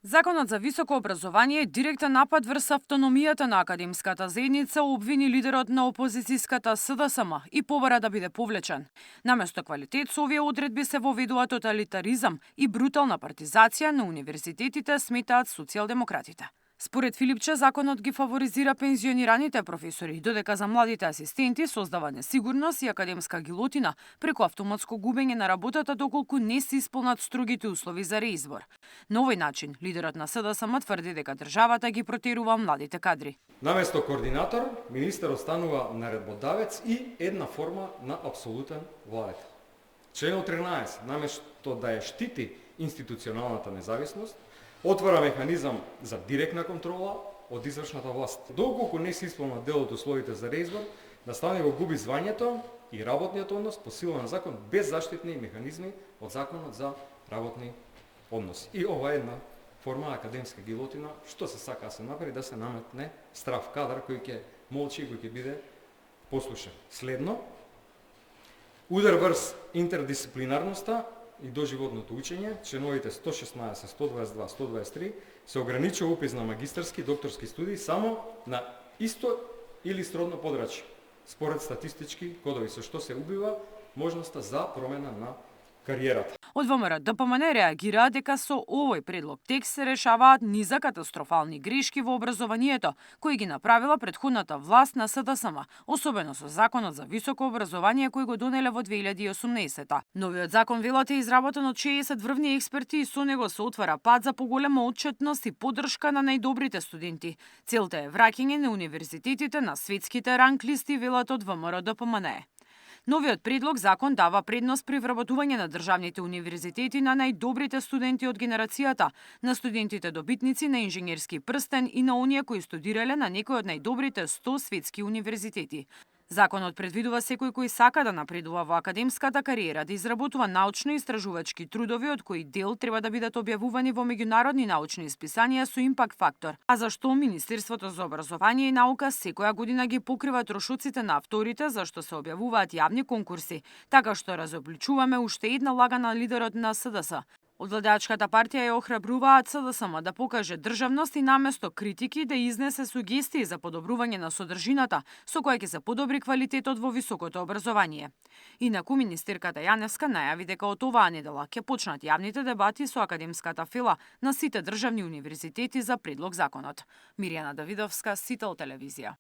Законот за високо образование е директен напад врз автономијата на академската заедница, обвини лидерот на опозицијската СДСМ и побара да биде повлечен. Наместо квалитет, со овие одредби се воведува тоталитаризам и брутална партизација на универзитетите, сметаат социјалдемократите. Според Филипче, законот ги фаворизира пензионираните професори, додека за младите асистенти создава несигурност и академска гилотина преку автоматско губење на работата доколку не се исполнат строгите услови за реизбор. На овој начин, лидерот на СДСМ тврди дека државата ги протерува младите кадри. Наместо координатор, министерот станува наредбодавец и една форма на апсолутен владетел. Членот 13, наместо да ја штити институционалната независност, отвара механизам за директна контрола од извршната власт. Доколку не се исполнат дел од условите за реизбор, наставникот губи звањето и работниот однос по сила на закон без заштитни механизми од законот за работни односи. И ова е една форма академска гилотина, што се сака да се направи да се наметне здрав кадар кој ќе молчи и кој ќе биде послушен. Следно, удар врз интердисциплинарноста и доживотното учење, членовите 116, 122, 123, се ограничува упис на магистарски и докторски студии само на исто или сродно подрачје, според статистички кодови, со што се убива можноста за промена на кариерата. Од ВМРО ДПМН реагира дека со овој предлог текст се решаваат низа катастрофални грешки во образованието, кои ги направила претходната власт на СДСМ, особено со законот за високо образование кој го донеле во 2018. Новиот закон, велат, е изработен од 60 врвни експерти и со него се отвара пат за поголема отчетност и поддршка на најдобрите студенти. Целта е враќање на универзитетите на светските ранг листи, велат од ВМРО ДПМН. Новиот предлог закон дава предност при вработување на државните универзитети на најдобрите студенти од генерацијата, на студентите добитници на инженерски прстен и на оние кои студирале на некој од најдобрите 100 светски универзитети. Законот предвидува секој кој сака да напредува во академската кариера да изработува научно-истражувачки трудови од кои дел треба да бидат објавувани во меѓународни научни исписанија со импакт фактор, а зашто Министерството за образование и наука секоја година ги покрива трошоците на авторите за што се објавуваат јавни конкурси, така што разобличуваме уште една лага на лидерот на СДС. Од владеачката партија ја охрабруваат СДСМ да покаже државност и наместо критики да изнесе сугестии за подобрување на содржината со која ќе се подобри квалитетот во високото образование. Инаку министерката Јаневска најави дека од оваа недела ќе почнат јавните дебати со академската фела на сите државни универзитети за предлог законот. Мирјана Давидовска, Сител телевизија.